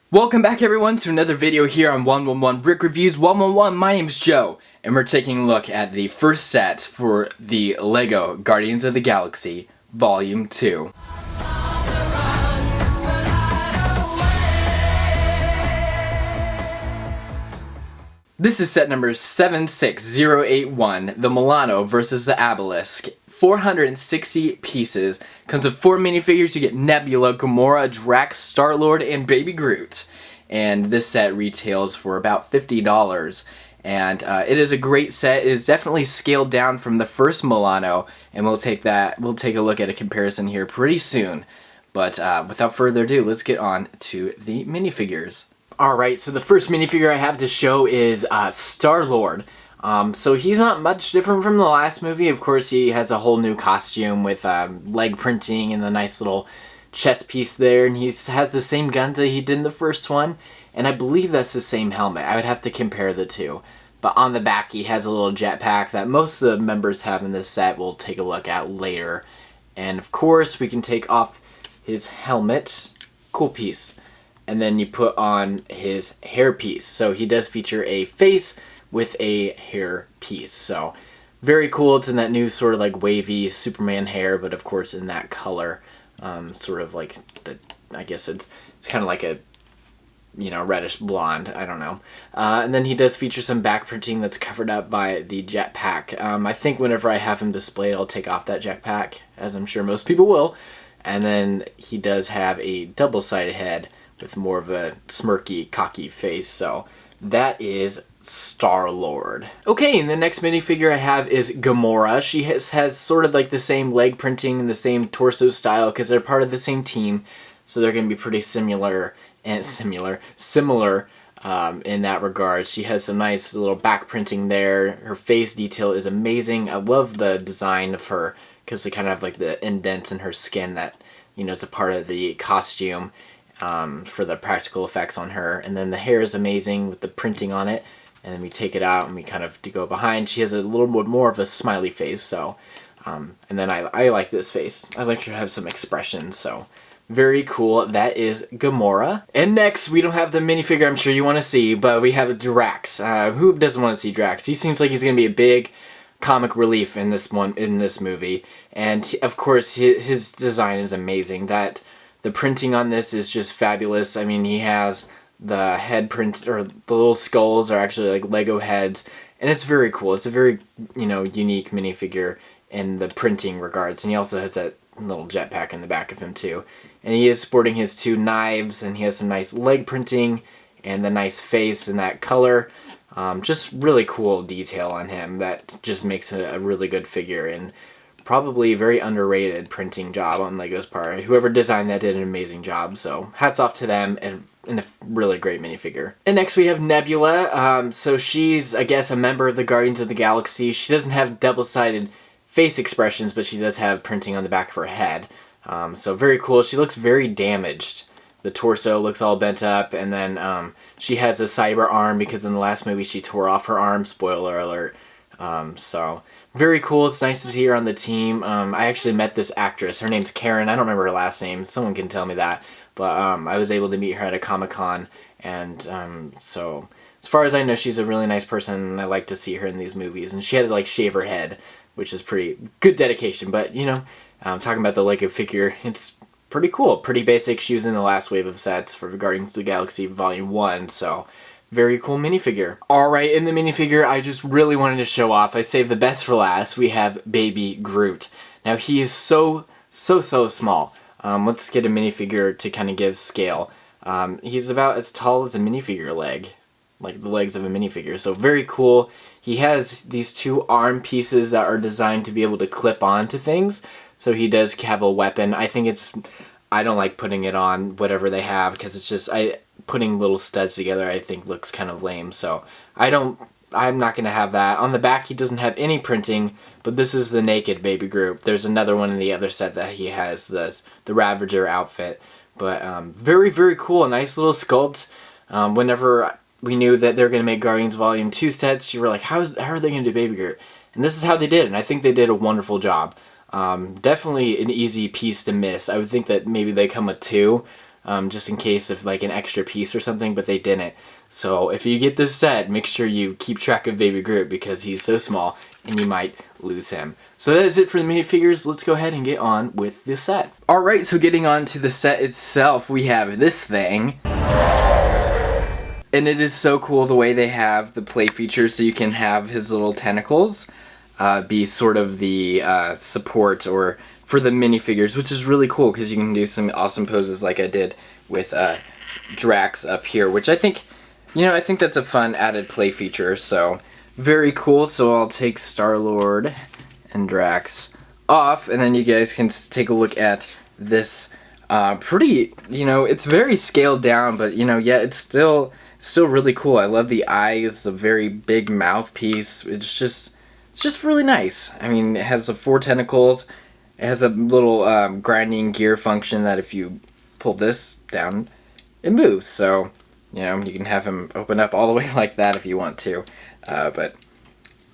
Welcome back everyone to another video here on 111 Brick Reviews 111. My name's Joe, and we're taking a look at the first set for the LEGO Guardians of the Galaxy Volume 2. This is set number 76081, the Milano versus the Abilisk. 460 pieces. Comes with 4 minifigures. You get Nebula, Gamora, Drax, Star-Lord, and Baby Groot. And this set retails for about $50. And it is a great set. It is definitely scaled down from the first Milano, and we'll take a look at a comparison here pretty soon. But without further ado, let's get on to the minifigures. Alright, so the first minifigure I have to show is Star-Lord. So he's not much different from the last movie. Of course, he has a whole new costume with leg printing and the nice little chest piece there. And he has the same guns that he did in the first one. And I believe that's the same helmet. I would have to compare the two. But on the back, he has a little jetpack that most of the members have in this set. We'll take a look at later. And of course, we can take off his helmet. Cool piece. And then you put on his hair piece. So he does feature a face with a hair piece. So very cool. It's in that new sort of like wavy Superman hair, but of course in that color. Sort of like I guess it's kind of like a, you know, reddish blonde. I don't know. And then he does feature some back printing that's covered up by the jetpack. I think whenever I have him displayed, I'll take off that jetpack, as I'm sure most people will. And then he does have a double-sided head with more of a smirky, cocky face. So that is Star-Lord. Okay, and the next minifigure I have is Gamora. She has sort of like the same leg printing and the same torso style because they're part of the same team. So they're going to be pretty similar in that regard. She has some nice little back printing there. Her face detail is amazing. I love the design of her because they kind of have like the indents in her skin that, you know, it's a part of the costume. For the practical effects on her. And then the hair is amazing with the printing on it. And then we take it out and we kind of go behind. She has a little bit more of a smiley face. So, and then I like this face. I like her to have some expression. So, very cool. That is Gamora. And next, we don't have the minifigure I'm sure you want to see, but we have Drax. Who doesn't want to see Drax? He seems like he's going to be a big comic relief in this movie. And of course, his design is amazing. The printing on this is just fabulous. I mean, he has the head print, or the little skulls are actually like Lego heads, and it's very cool. It's a very, you know, unique minifigure in the printing regards, and he also has that little jetpack in the back of him too. And he is sporting his 2 knives, and he has some nice leg printing, and the nice face in that color. Just really cool detail on him that just makes it a really good figure, and probably a very underrated printing job on LEGO's part. Whoever designed that did an amazing job, so hats off to them, and a really great minifigure. And next we have Nebula. So she's, I guess, a member of the Guardians of the Galaxy. She doesn't have double-sided face expressions, but she does have printing on the back of her head. So very cool. She looks very damaged. The torso looks all bent up, and then she has a cyber arm because in the last movie she tore off her arm. Spoiler alert. So very cool. It's nice to see her on the team. I actually met this actress. Her name's Karen. I don't remember her last name. Someone can tell me that. But I was able to meet her at a Comic-Con. And so as far as I know, she's a really nice person. And I like to see her in these movies. And she had to like shave her head, which is pretty good dedication. But, you know, talking about the Lego figure, it's pretty cool. Pretty basic. She was in the last wave of sets for Guardians of the Galaxy Volume 1. So very cool minifigure. Alright, in the minifigure I just really wanted to show off. I saved the best for last. We have Baby Groot. Now he is so small. Let's get a minifigure to kind of give scale. He's about as tall as a minifigure leg. Like the legs of a minifigure. So very cool. He has these 2 arm pieces that are designed to be able to clip onto things. So he does have a weapon. I don't like putting it on whatever they have because it's just, putting little studs together I think looks kind of lame, so I'm not going to have that. On the back he doesn't have any printing, but this is the naked Baby Groot. There's another one in the other set that he has, the Ravager outfit. But very, very cool. A nice little sculpt. Whenever we knew that they're going to make Guardians Volume 2 sets, you were like, how are they going to do Baby Groot? And this is how they did it, and I think they did a wonderful job. Definitely an easy piece to miss. I would think that maybe they come with 2. just in case of like an extra piece or something, but they didn't. So if you get this set, make sure you keep track of Baby Groot because he's so small and you might lose him. So that is it for the minifigures. Let's go ahead and get on with the set. Alright, so getting on to the set itself, we have this thing. And it is so cool the way they have the play feature, so you can have his little tentacles be sort of the support or for the minifigures, which is really cool because you can do some awesome poses like I did with Drax up here, which I think, you know, I think that's a fun added play feature, so very cool. So I'll take Star-Lord and Drax off, and then you guys can take a look at this pretty, you know, it's very scaled down, but, you know, yeah, it's still really cool. I love the eyes, the very big mouthpiece. It's just really nice. I mean, it has the 4 tentacles. It has a little grinding gear function that if you pull this down, it moves. So, you know, you can have him open up all the way like that if you want to. But,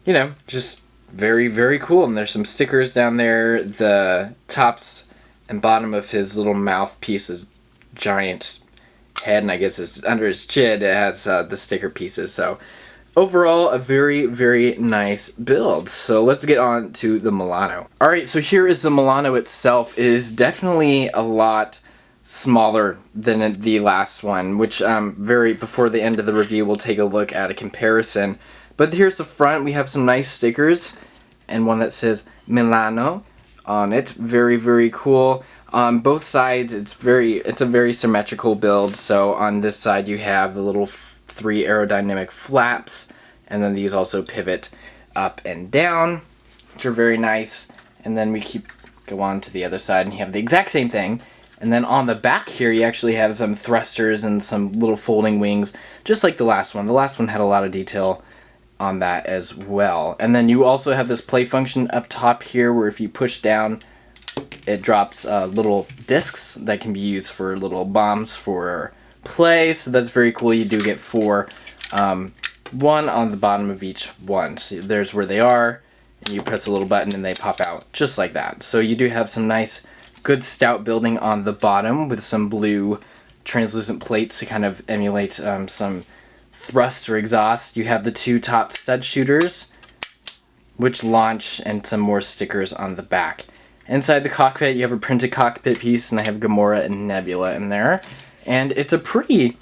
you know, just very, very cool. And there's some stickers down there. The tops and bottom of his little mouthpiece is giant head, and I guess it's under his chin. It has the sticker pieces. So overall, a very, very nice build. So let's get on to the Milano. Alright, so here is the Milano itself. It is definitely a lot smaller than the last one, which before the end of the review we'll take a look at a comparison. But here's the front. We have some nice stickers and one that says Milano on it. Very, very cool. On both sides, it's a very symmetrical build. So on this side, you have the little 3 aerodynamic flaps, and then these also pivot up and down, which are very nice. And then we go on to the other side, and you have the exact same thing. And then on the back here, you actually have some thrusters and some little folding wings, just like the last one. The last one had a lot of detail on that as well. And then you also have this play function up top here, where if you push down, it drops little discs that can be used for little bombs for play. So that's very cool. You do get 4, 1 on the bottom of each one. So there's where they are, and you press a little button and they pop out just like that. So you do have some nice, good stout building on the bottom with some blue translucent plates to kind of emulate some thrust or exhaust. You have the 2 top stud shooters, which launch, and some more stickers on the back. Inside the cockpit, you have a printed cockpit piece, and I have Gamora and Nebula in there. And it's a pretty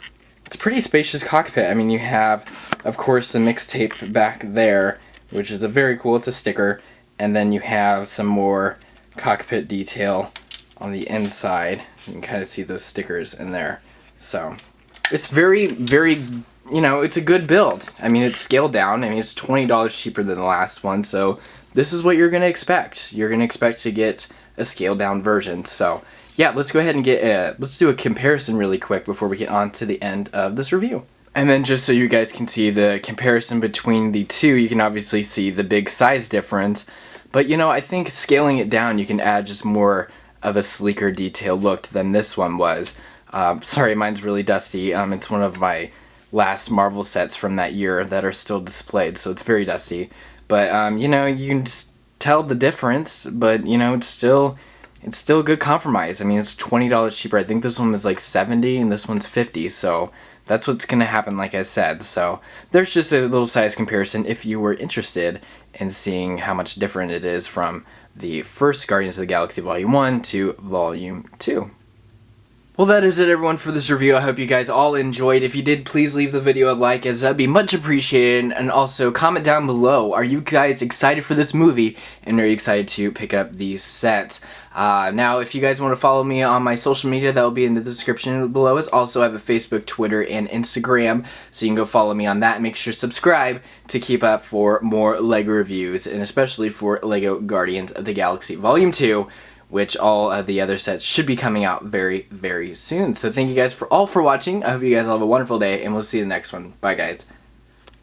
spacious cockpit. I mean, you have, of course, the mixtape back there, which is very cool. It's a sticker. And then you have some more cockpit detail on the inside. You can kind of see those stickers in there. So it's very, very, you know, it's a good build. I mean, it's scaled down. I mean, it's $20 cheaper than the last one. So this is what you're going to expect. You're going to expect to get a scaled down version. So yeah, let's go ahead and let's do a comparison really quick before we get on to the end of this review. And then just so you guys can see the comparison between the two, you can obviously see the big size difference. But you know, I think scaling it down, you can add just more of a sleeker detail look than this one was. Sorry, mine's really dusty. It's one of my last Marvel sets from that year that are still displayed, so it's very dusty. But, you know, you can just tell the difference, but, you know, it's still a good compromise. I mean, it's $20 cheaper. I think this one was like $70 and this one's $50, so that's what's going to happen, like I said. So there's just a little size comparison if you were interested in seeing how much different it is from the first Guardians of the Galaxy Volume 1 to Volume 2. Well, that is it, everyone, for this review. I hope you guys all enjoyed. If you did, please leave the video a like, as that'd be much appreciated. And also, comment down below, are you guys excited for this movie? And are you excited to pick up these sets? Now, if you guys want to follow me on my social media, that will be in the description below. I also have a Facebook, Twitter, and Instagram, so you can go follow me on that. Make sure to subscribe to keep up for more LEGO reviews, and especially for LEGO Guardians of the Galaxy Volume 2, which all of the other sets should be coming out very, very soon. So thank you guys for watching. I hope you guys all have a wonderful day, and we'll see you in the next one. Bye, guys.